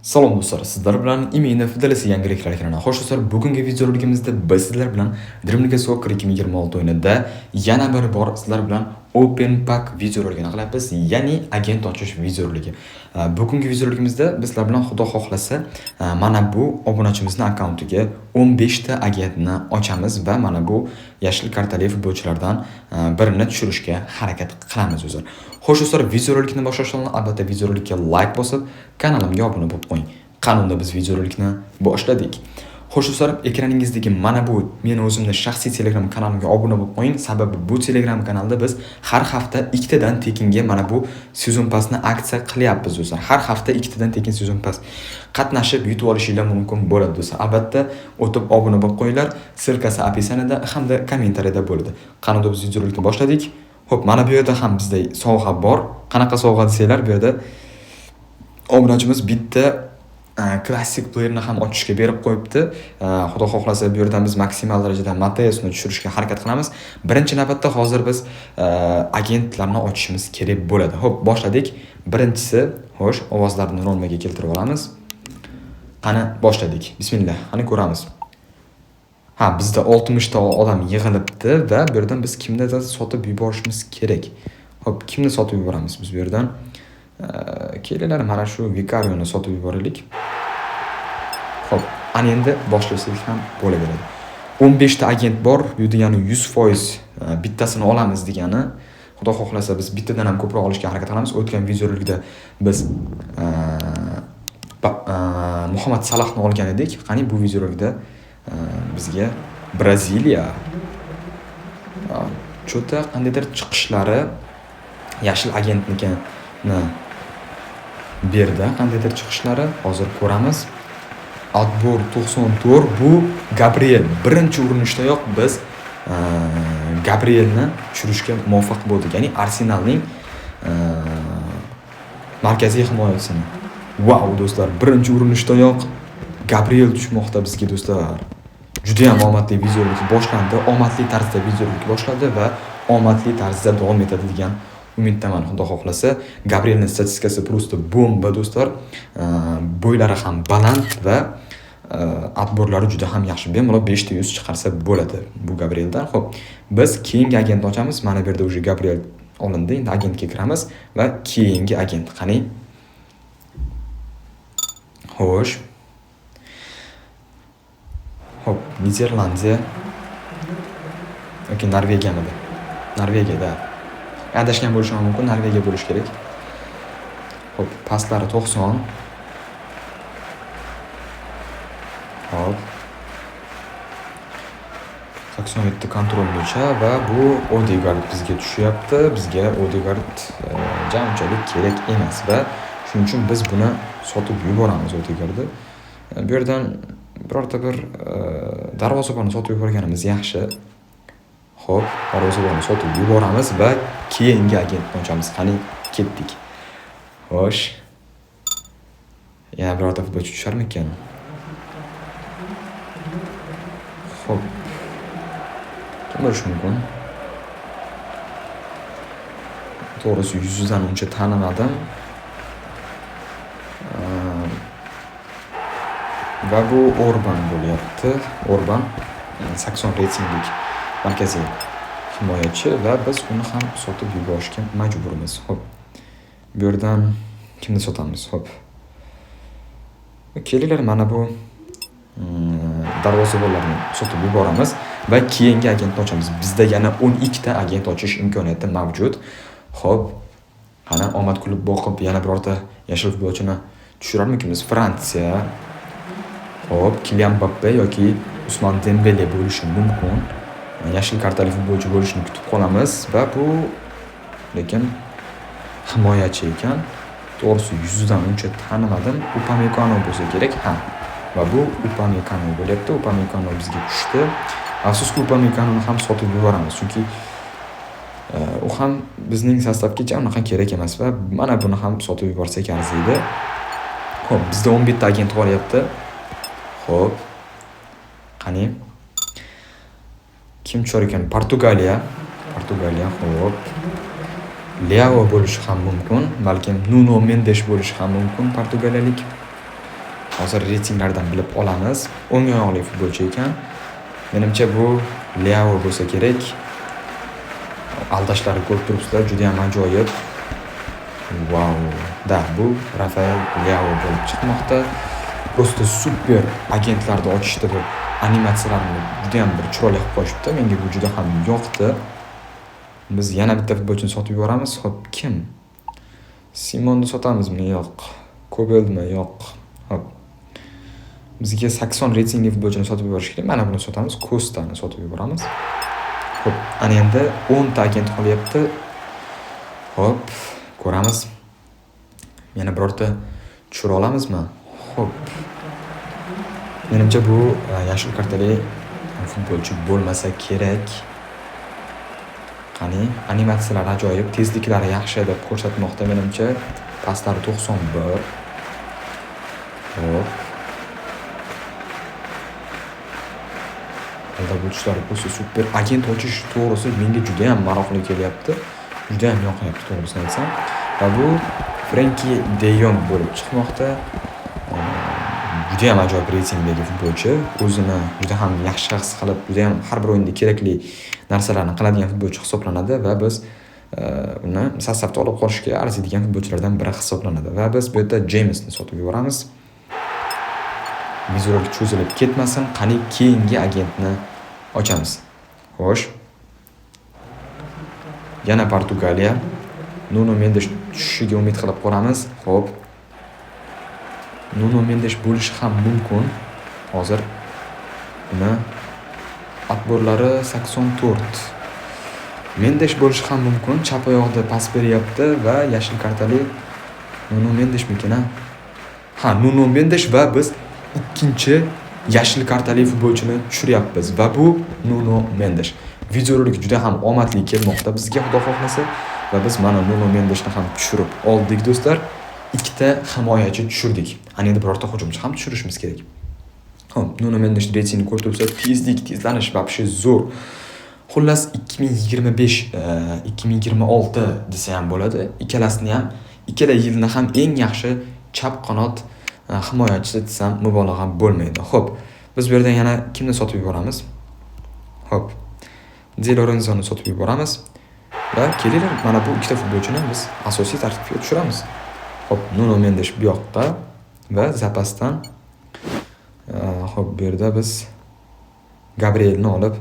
Salom do'stlar, sizlar bilan Imina Fidelisi yangiliklar kanali. Xo'sh do'stlar, bugungi videoroligimizda biz sizlar bilan Dream League Soccer 2026 o'yinida yana bir bor sizlar bilan Open Pack videoroligini qilamiz, ya'ni agent ochish videoroligi. Bugungi videoroligimizda bizlar bilan xudo xohlasa mana bu obunachimizning akkauntiga 15 ta agentni ochamiz va mana bu yashil kartali futbolchilardan birini tushirishga harakat qilamiz do'stlar. Xo'sh do'stlar, videorolikni boshlashdan albatta videorolikka like bosib, kanalimga obuna bo'lib qo'ying. Qanunda biz videorolikni boshladik. Xo'sh do'stlar, ekraningizdagi mana bu men o'zimning shaxsiy Telegram kanalimga obuna bo'lib qo'ying. Sababi bu Telegram kanalda biz har hafta ikkitadan tekinga mana bu sezon passni aksiya qilyapmiz do'stlar. Har hafta ikkitadan tekin sezon pass qatnashib yutib olishinglar mumkin bo'ladi do'stlar. Albatta o'tib obuna bo'lib qo'yinglar. Ssilkasi opisaniyada hamda kommentariyada bo'ladi. Qanunda biz videorolikni boshladik. Xo'p, mana bu yerda ham bizda sovg'a bor. Qanaqa sovg'a desanglar, bu yerda obunachimiz bitta klassik playerni ham ochishga berib qo'yibdi. Xudo xohlasa bu yerdan biz maksimal darajada Mateusni tushirishga harakat qilamiz. Birinchi navbatda hozir biz agentlarni ochishimiz kerak bo'ladi. Xo'p, boshladik. Birinchisi, xo'sh, ovozlarni normalga keltirib olamiz. Qani boshladik. Bismillah. Qani ko'ramiz. Bizda 60 ta odam yig'ilibdi va bu yerdan biz kimnidir sotib yuborishimiz kerak. Xo'p, kimni sotib yuboramiz biz bu yerdan? Kelinglar mana shu Vicarioni sotib yuboraylik. Xo'p, ana endi boshlasak ham bo'laveradi. 15 ta agent bor, bu degani 100% bittasini olamiz degani. Xudo xohlasa biz bittadan ham ko'proq olishga harakat qilamiz. O'tgan videorolikda biz Muhammad Salahni olgan edik. Qani bu videorolikda bizga Braziliya cho'ta qandaydir chiqishlari yashil agentnikini berdi. Qandaydir chiqishlari hozir ko'ramiz. Atbor 94 bu Gabriel. Birinchi urinishdayoq biz Gabrielni tushirishga muvaffaq bo'ldik. Ya'ni Arsenalning markaziy himoyachisi. Wow do'stlar, birinchi urinishdayoq Gabriel tushmoqda bizga do'stlar. Juda ham omadli videorolik boshlandi. Omadli tarzda videorolik boshladi va omadli tarzda davom etadi degan umiddaman. Xudo xohlasa, Gabrielning statistikasi просто bomba do'stlar. Bo'ylari ham baland va atborlari juda ham yaxshi. Bemalol 5 ta 100 chiqarsa bo'ladi bu Gabrieldan. Xo'p, biz keyingi agent ochamiz. Mana bu yerda уже Gabriel olindi. Endi agentga kiramiz va keyingi agent qani. Xo'sh. Hop, Niderlandiya yoki Norvegiyamidi? Norvegiyada. Adashgan bo'lishi mumkin, Norvegiya bo'lishi kerak. Hop, paslari 90. Hop. 87 kontrollovchi va bu Odegaard bizga tushyapti. Bizga Odegaard jamchalik kerak emas va shuning uchun biz buni sotib yuboramiz Odegaardni. Bu yerdan birorta bir darvozabonni sotib yuborganimiz yaxshi. Xo'p, darvozabonni sotib yuboramiz va keyingi agentni ochamiz. Qani ketdik. Xo'sh. Yana birorta futbolchi tusharmikan? Xo'p. Kim bo'lishi mumkin? To'g'risi yuzidan uncha tanimadim. Va bu Orban bo'lyapti. Orban 80 reytinglik markaziy himoyachi va biz uni ham sotib yuborishga majburmiz. Xo'p. Bu yerdan kimni sotamiz? Xo'p. Kelinglar mana bu darvozabonlarni sotib yuboramiz va keyingi agentni ochamiz. Bizda yana 12 ta agent ochish imkoniyati mavjud. Xo'p. Qani omad kulib boqib yana birorta yashil futbolchini tushirarmikimiz? Fransiya. Hop, Kylian Mbappe yoki Usman Dembele bo'lishi mumkin. Yashil kartali futbolchi bo'lishini kutib qolamiz va bu lekin himoyachi ekan. To'g'risi yuzidan uncha tanimadim. Upamecano bo'lsa kerak. Va bu Upamecano bo'lyapti. Upamecano bizga tushdi. Afsuski Upamecanoni ham sotib yuboramiz, chunki u ham bizning sostavga unaqa kerak emas va mana buni ham sotib yuborsak arziydi. Xo'p, bizda 11 ta agent qolyapti. Xo'p. Qani? Kim tushar ekan? Portugaliya, xo'p. Leao bo'lishi ham mumkin, balkim Nuno Mendes bo'lishi ham mumkin portugaliyalik. Hozir reytinglardan bilib olamiz. O'ng oyoqli futbolchi ekan. Menimcha bu Leao bo'lsa kerak. Aldashlari ko'rib turibsizlar, juda ham ajoyib. Wow, da bu Rafael Leao bo'lib chiqmoqda. Prosta super agentlarni ochishda bir animatsiyalarni juda ham bir chiroyli qilib qo'yishibdi. Menga bu juda ham yoqdi. Biz yana bitta futbolchini sotib yuboramiz. Xo'p, kim? Simonni sotamizmi? Yo'q. Kobeldmi? Yo'q. Xo'p. Bizga 80 reytingli futbolchini sotib yuborish kerak. Mana buni sotamiz. Kostani sotib yuboramiz. Xo'p, ana endi 10 ta agent qolyapti. Xo'p, ko'ramiz. Yana birorta tushira olamizmi? Xo'p. Menimcha bu yashil kartali futbolchi bo'lmasa kerak. Qani, animatsiyalar ajoyib, tezliklari yaxshi deb ko'rsatmoqda menimcha. Pastlari 91. Xo'p. Alda bu ishlari bo'lsa super. Agent ochish to'g'risi menga juda ham maroqli kelyapti. Juda ham yoqayapti to'g'risini aytsam. Va bu Frenkie de Jong bo'lib chiqmoqda. Juda ham ajoyib reytingdagi futbolchi. O'zini juda ham yaxshi his qilib, juda ham har bir o'yinda kerakli narsalarni qiladigan futbolchi hisoblanadi va biz uni sostavda olib qolishga arziydigan futbolchilardan biri hisoblanadi. Va biz bu yerda Jamesni sotib yuboramiz. Vizualga cho'zilib ketmasin. Qani keyingi agentni ochamiz. Xo'sh. Yana Portugaliya. Nuno Mendes tushishiga umid qilib qolamiz. Xo'p. Nuno Mendes bo'lishi ham mumkin. Hozir uni atborlari 84. Mendes bo'lishi ham mumkin. Chap oyoqda pas beryapti va yashil kartali Nuno Mendesmikin? Ha, Nuno Mendes va biz ikkinchi yashil kartali futbolchini tushiryapmiz va bu Nuno Mendes. Videorolik juda ham omadli kelmoqda bizga, xudo xohlasa, va biz mana Nuno Mendesni ham tushirib oldik do'stlar. Ikkita himoyachi tushirdik. Ana endi birorta hujumchi ham tushirishimiz kerak. Xo'p, Nuno Mendes reytingini ko'rib turibsiz, tezlanish вообще zo'r. Xullas 2025, 2026 desa ham bo'ladi. Ikkalasini ham, ikkala yilni ham eng yaxshi chap qanot himoyachisi desam mubolag'a bo'lmaydi. Xo'p, biz bu yerdan yana kimni sotib yuboramiz? Xo'p. Di Lorenzoni sotib yuboramiz va kelinglar, mana bu ikkita futbolchini biz asosiy tarkibga tushiramiz. Xo'p, Nuno Mendes bu yoqda va zapasdan xo'p, bu yerda biz Gabrielni olib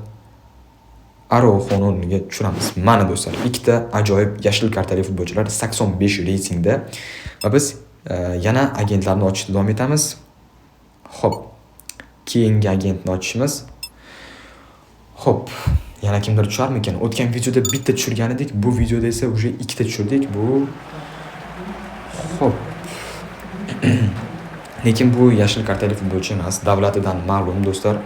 Araujo'ni o'rniga tushiramiz. Mana do'stlar, ikkita ajoyib yashil kartali futbolchilar 85 reytingda va biz yana agentlarni ochishda davom etamiz. Xo'p. Keyingi agentni ochishimiz. Xo'p, yana kimdir tusharmikan? O'tgan videoda bitta tushirgan edik, bu videoda esa уже ikkita tushirdik. Bu xo'p. Lekin bu yashil kartali futbolchi emas, davlatidan ma'lum do'stlar.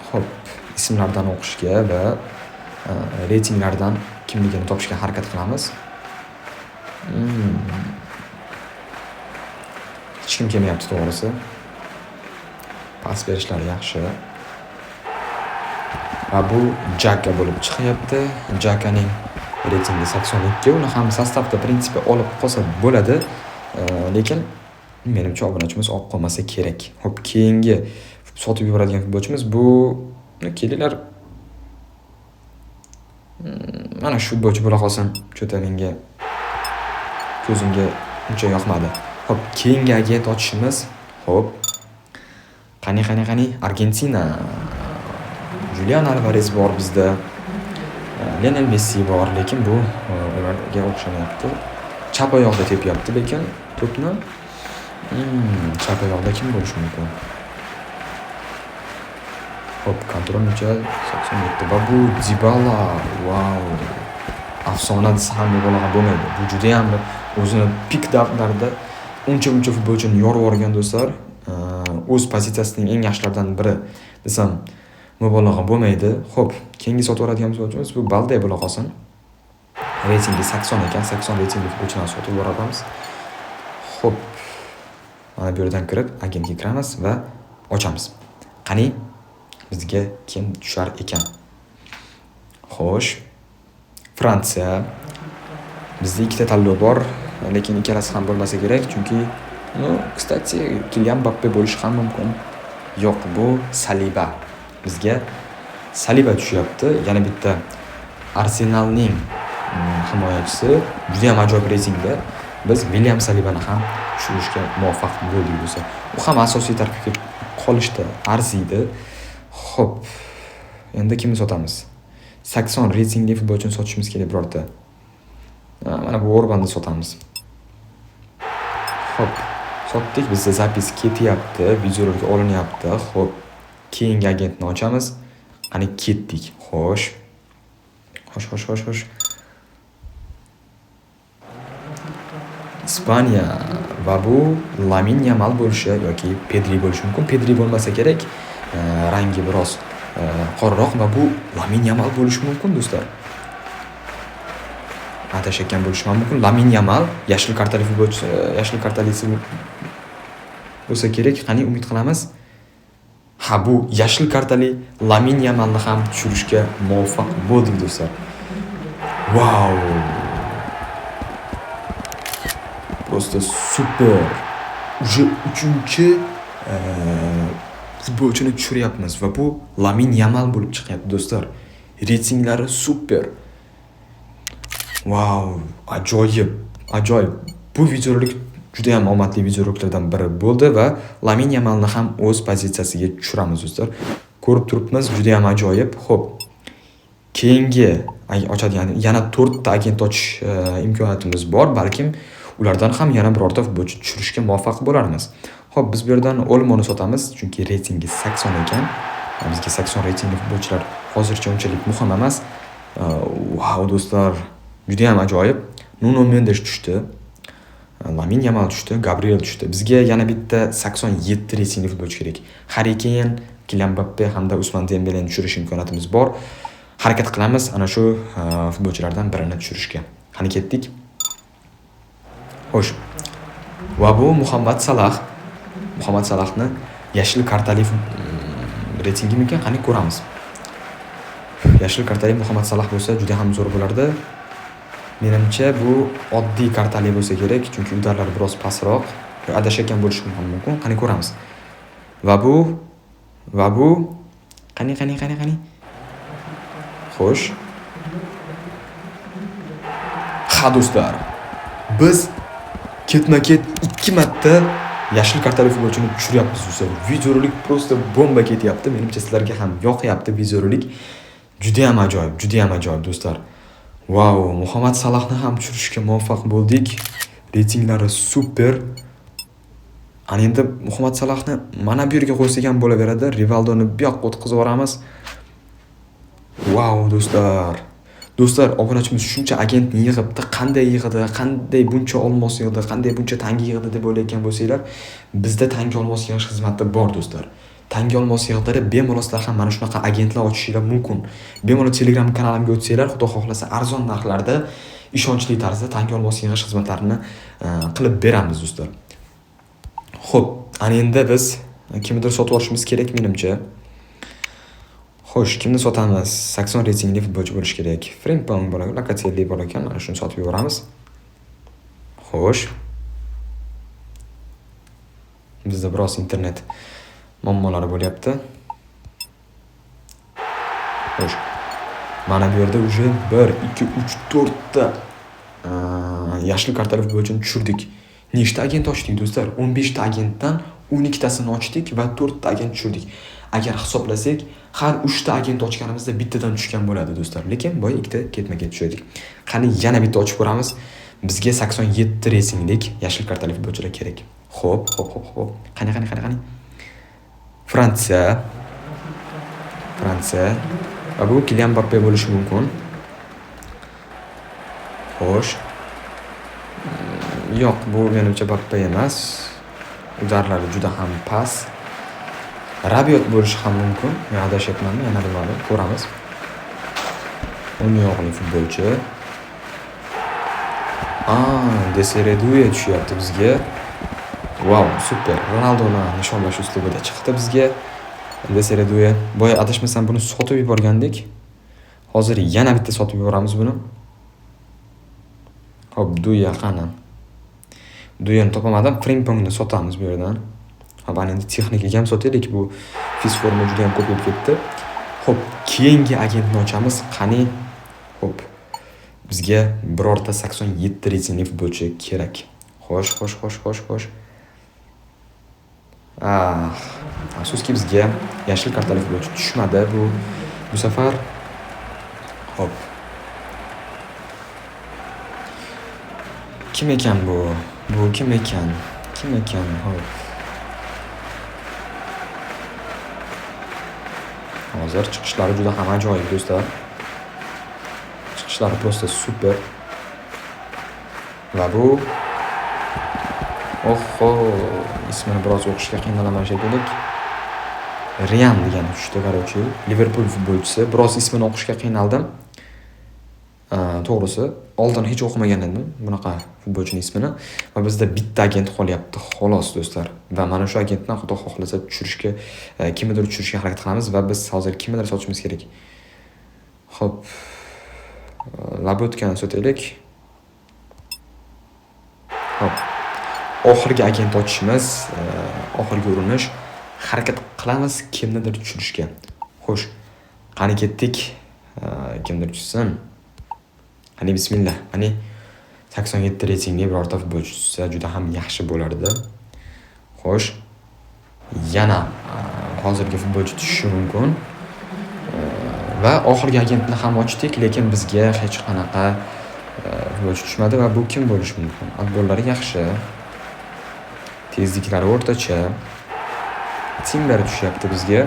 Xo'p, ismlardan o'qishga va reytinglardan kimligini topishga harakat qilamiz. Hech kim kelmayapti to'g'risi. Pas berishlari yaxshi. Va bu Jaka bo'lib chiqyapti. Jakaning reytingi 82. Uni ham sostavda prinsipi olib qolsa bo'ladi. Lekin menimcha obunachimiz olib qolmasa kerak. Xo'p, keyingi sotib yuboradigan futbolchimiz bu kelinglar. Mana shu futbolchi bo'la qolsin. Cho'ta menga ko'zimga uncha yoqmadi. Xo'p, keyingi agent ochishimiz. Xo'p. Qani Argentina. Julian Alvarez bor bizda. Lionel Messi bor, lekin bu ularga o'xshamayapti. Chap oyoqda tepyapti, lekin to'pni chap oyoqda kim bo'lishi mumkin? Xo'p, kontrol uncha 87 va bu Dybala. Wow. Afsona desa ham mubolag'a bo'lmaydi. Bu juda ham o'zini pik davrlarida uncha futbolchini yorib yuborgan do'stlar. O'z pozitsiyasining eng yaxshilaridan biri desam mubolag'a bo'lmaydi. Xo'p, keyingi sotib oladigan futbolchimiz bu Balde bo'la qolsin. Reytingi 80 ekan, 80 reytingli futbolchini sotib yuboramiz. Xo'p. Mana bu yerdan kirib, agentga kiramiz va ochamiz. Qani bizga kim tushar ekan? Xo'sh. Fransiya. Bizda ikkita tanlov bor, lekin ikkalasi ham bo'lmasa kerak, chunki Ну, kстати, Kylian Mbappe bo'lishi ham mumkin. Yo'q, bu Saliba. Bizga Saliba tushyapti. Yana bitta Arsenalning himoyachisi juda ham ajoyib reytingda. Biz William Salibani ham tushirishga muvaffaq bo'ldik bo'lsa. U ham asosiy tarkibga qolishda arziydi. Xo'p, endi kimni sotamiz? 80 reytingli futbolchini sotishimiz kerak birorta. Mana bu Orbanni sotamiz. Xo'p, sotdik. Bizda zapis ketyapti, videorolikka olinyapti. Xo'p, keyingi agentni ochamiz. Qani ketdik. Xo'sh. Ispaniya va bu Lamine Yamal bo'lishi yoki Pedri bo'lishi mumkin. Pedri bo'lmasa kerak, rangi biroz qorroq va bu Lamine Yamal bo'lishi mumkin do'stlar. Adashgan bo'lishi mumkin. Lamine Yamal yashil kartali futbolchi, yashil kartalisi bo'lsa kerak. Qani umid qilamiz. Ha, bu yashil kartali Lamine Yamalni ham tushirishga muvaffaq bo'ldik do'stlar. Wow! Просто super. Уже 3-chi futbolchini tushiryapmiz va bu Lamine Yamal bo'lib chiqyapti do'stlar. Reytinglari super. Wow, ajoyib. Bu videorolik juda ham omadli videoroliklardan biri bo'ldi va Lamine Yamalni ham o'z pozitsiyasiga tushiramiz do'stlar. Ko'rib turibmiz, juda ham ajoyib. Xo'p. Keyingi ochadigan yana 4 ta agent ochish imkoniyatimiz bor. Balkim ulardan ham yana birorta futbolchi tushirishga muvaffaq bo'larmiz. Xo'p, biz bu yerdan Olmoni sotamiz, chunki reytingi 80 ekan. Bizga 80 reytingli futbolchilar hozircha unchalik muhim emas. Wow do'stlar, juda ham ajoyib. Nuno Mendes tushdi. Lamine Yamal tushdi, Gabriel tushdi. Bizga yana bitta 87 reytingli futbolchi kerak. Harry Kane, Kylian Mbappe hamda Ousmane Dembeleni tushirish imkoniyatimiz bor. Harakat qilamiz ana shu futbolchilardan birini tushirishga. Qani ketdik. Xo'sh. Va bu Muhammad Salah. Muhammad Salahni yashil kartali reytingimi ekan? Qani ko'ramiz. Yashil kartali Muhammad Salah bo'lsa juda ham zo'r bo'lardi. Menimcha bu oddiy kartali bo'lsa kerak, chunki udarlari biroz pastroq. Adashgan bo'lishi ham mumkin. Qani ko'ramiz. Va bu qani. Xo'sh. Ha do'stlar. Biz ketma-ket 2 marta yashil kartali futbolchini tushiryapmiz do'stlar. Videorolik prosta bomba ketyapti. Menimcha sizlarga ham yoqyapti videorolik. Juda ham ajoyib do'stlar. Wow, Muhammad Salahni ham tushirishga muvaffaq bo'ldik. Reytinglari super. Ana endi Muhammad Salahni mana bu yerga qo'ysak ham bo'laveradi. Rivaldoni bu yoqqa o'tkazib yuboramiz. Wow do'stlar, obunachimiz shuncha agentni yig'ibdi, qanday yig'idi, qanday buncha olmos yig'idi, qanday buncha tangi yig'idi deb o'ylayotgan bo'lsanglar, bizda tangi olmos yig'ish xizmati bor do'stlar. Tangi olmos yig'dirib, bemalol sizlar ham mana shunaqa agentlar ochishinglar mumkin. Bemalol Telegram kanalimga o'tsanglar, xudo xohlasa arzon narxlarda, ishonchli tarzda tangi olmos yig'ish xizmatlarini qilib beramiz do'stlar. Xo'p, ana endi biz kimnidir sotib olishimiz kerak menimcha. Xo'sh, kimni sotamiz? 80 reytingli futbolchi bo'lish kerak. Frimpong bor, Locatelli bor ekan, mana shuni sotib yuboramiz. Xo'sh. Bizda biroz internet muammolari bo'lyapti. Xo'sh. Mana bu yerda уже 1, 2, 3, 4 ta yashil kartali futbolchini tushirdik. Nechta agent ochdik do'stlar? 15 ta agentdan 12 tasini ochdik va 4 ta agent tushirdik. Agar hisoblasak, har 3 ta agent ochganimizda bittadan tushgan bo'ladi do'stlar. Lekin boy ikkita ketma-ket tushirdik. Qani yana bitta ochib ko'ramiz. Bizga 87 reytinglik yashil kartali futbolchilar kerak. Xo'p. Qani. Fransiya. Va bu Kylian Mbappe bo'lishi mumkin. Xo'sh. Yo'q, bu menimcha Mbappe emas. Udarlari juda ham past. Rabiot bo'lishi ham mumkin. Men adashyapmanmi? Yana bilmadim. Ko'ramiz. O'nyoqli futbolchi. Desire Doué tushyapti bizga. Wow, super. Ronaldoni nishonlash uslubida chiqdi bizga. Desire Doué. Boya adashmasam buni sotib yuborgandik. Hozir yana bitta sotib yuboramiz buni. Hop, Doué qani. Bu yerni topamadim. Frimpongni sotamiz bu yerdan. Hop, ana endi texnikaga ham sotaylik. Bu fis forma juda ham ko'p bo'lib ketdi. Hop, keyingi agentni ochamiz. Qani? Hop. Bizga birorta 87 reytingli futbolchi kerak. Xo'sh. Afsuski bizga yashil kartali futbolchi tushmadi bu safar. Hop. Kim ekan bu? Bu kim ekan? Hop. Hozir chiqishlari juda ham ajoyib do'stlar. Chiqishlari prosta super. Va bu ismini biroz o'qishga qiynalaman shekilli. Ryan degan tushdi, qarovchi. Liverpool futbolchisi. Biroz ismini o'qishga qiynaldim. To'g'risi, oldin hech o'qimagan edim bunaqa futbolchining ismini va bizda bitta agent qolyapti, xolos do'stlar. Va mana shu agentni xudo xohlasa tushirishga, kimnidir tushirishga harakat qilamiz va biz hozir kimnidir sotishimiz kerak. Xo'p. Labotkani sotaylik. Hop. Oxirgi agent ochishimiz, oxirgi urinish. Harakat qilamiz kimnidir tushirishga. Xo'sh, qani ketdik. Kimdir tushsin. Qani bismillah. Qani 87 reytingli birorta futbolchi tushsa juda ham yaxshi bo'lardi. Xo'sh. Yana hozirgi futbolchi tushishi mumkin. Va oxirgi agentni ham ochdik, lekin bizga hech qanaqa futbolchi tushmadi va bu kim bo'lishi mumkin? Futbollari yaxshi. Tezliklari o'rtacha. Timber tushyapti bizga.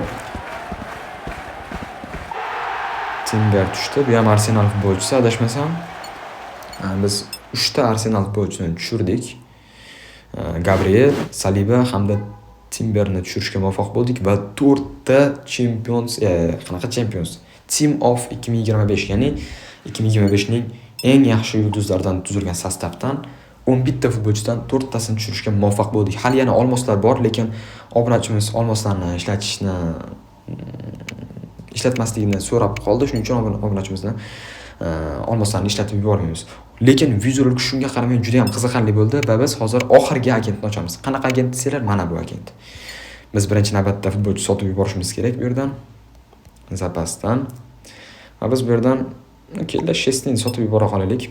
Timber tushdi. Bu ham Arsenal futbolchisi, adashmasam. Biz 3 ta Arsenal futbolchisini tushirdik. Gabriel, Saliba hamda Timberni tushirishga muvaffaq bo'ldik va 4 ta Champions, Team of 2025, ya'ni 2025 ning eng yaxshi yulduzlardan tuzilgan sostavdan 11 ta futbolchidan 4 tasini tushirishga muvaffaq bo'ldik. Hali yana olmoslar bor, lekin obunachimiz olmoslarni ishlatmasligini so'rab qoldi. Shuning uchun obunachimizni olmoslarni ishlatib yubormaymiz. Lekin vizuallik shunga qaramay juda ham qiziqarli bo'ldi va biz hozir oxirgi agentni ochamiz. Qanaqa agent desanglar, mana bu agent. Biz birinchi navbatda futbolchi sotib yuborishimiz kerak bu yerdan. Zapasdan. Va biz bu yerdan kelda Shestin sotib yubora qolaylik.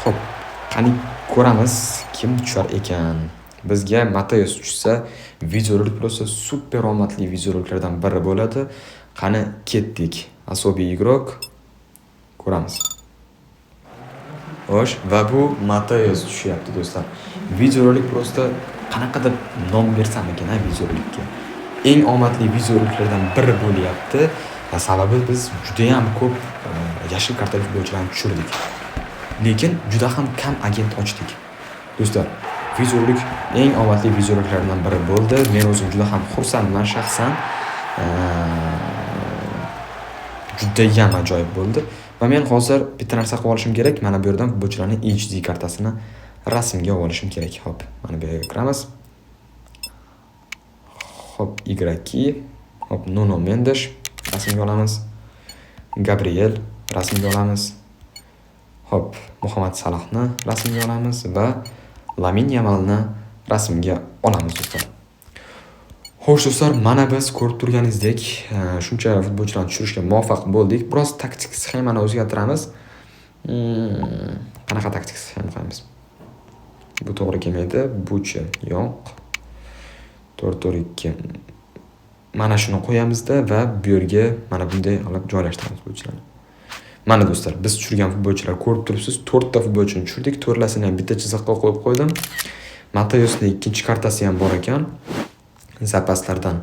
Xo'p, qani ko'ramiz kim tushar ekan. Bizga Mateus tushsa, vizuallik prosta super omadli vizualliklardan biri bo'ladi. Qani ketdik. Asobiy igrok ko'ramiz. Xo'sh, va bu Mateus tushyapti do'stlar. Vizuallik prosta qanaqadir nom bersam ekan vizuallikka. Eng omadli vizualliklardan biri bo'lyapti. Va sababi biz juda ham ko'p yashil kartali futbolchilarni tushirdik. Lekin juda ham kam agent ochdik. Do'stlar, vizuallik eng omadli vizualliklardan biri bo'ldi. Men o'zim juda ham xursandman shaxsan. Juda ham ajoyib bo'ldi. Va men hozir bitta narsa qilib olishim kerak. Mana bu yerdan futbolchilarning HD kartasini rasmga olishim kerak. Hop, mana bu yerga kiramiz. Hop, igraki. Hop, Nuno Mendes rasmga olamiz. Gabriel rasmga olamiz. Hop, Muhammad Salahni rasmga olamiz va Lamine Yamalni rasmga olamiz do'stlar. Xo'sh do'stlar, mana biz ko'rib turganingizdek, shuncha futbolchilarni tushirishga muvaffaq bo'ldik. Biroz taktik sxemani o'zgartiramiz. Qanaqa taktik sxema qilamiz? Bu to'g'ri kelmaydi. Buchi yo'q. 4-4-2. Mana shuni qo'yamizda va bu yerga mana bunday qilib joylashtiramiz futbolchilarni. Mana do'stlar, biz tushirgan futbolchilar ko'rib turibsiz, 4 ta futbolchini tushirdik. 4lasini ham bitta chiziqqa qo'yib qo'ydim. Mateusning ikkinchi kartasi ham bor ekan. Zapaslardan.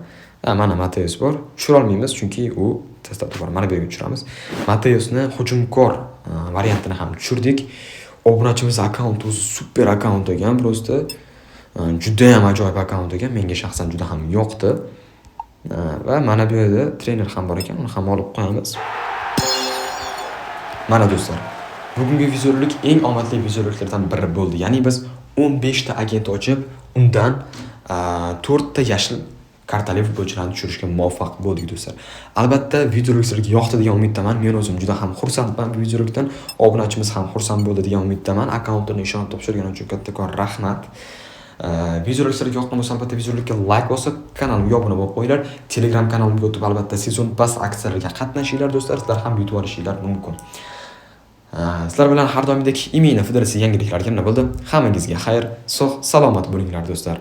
Mana Mateus bor. Tushira olmaymiz chunki u tastabda bor. Mana bu yerga tushiramiz. Mateusni hujumkor variantini ham tushirdik. Obunachimiz akkaunt o'zi super akkaunt ekan, prosta juda ham ajoyib akkaunt ekan. Menga shaxsan juda ham yoqdi. Va mana bu yerda trener ham bor ekan, uni ham olib qo'yamiz. Mana do'stlar, bugungi vizuallik eng omadli vizualliklardan biri bo'ldi. Ya'ni biz 15 ta agent ochib, undan 4 ta yashil kartali futbolchilarni tushirishga muvaffaq bo'ldik do'stlar. Albatta videorolik sizlarga yoqdi degan umiddaman. Men o'zim juda ham xursandman bu videorolikdan. Obunachimiz ham xursand bo'ldi degan umiddaman. Akkauntini ishonib topshirganim uchun kattakon rahmat. Videorolik sizlarga yoqqan bo'lsa albatta videorolikka like bosib, kanalimga obuna bo'lib qo'yinglar. Telegram kanalimga o'tib albatta sezon pas aksiyalariga qatnashinglar do'stlar. Sizlar ham yutib olishinglar mumkin. Sizlar bilan har doimgidek Imina Federatsiya yangiliklari kelib bo'ldi. Hammangizga xayr, sog', salomat bo'linglar do'stlar.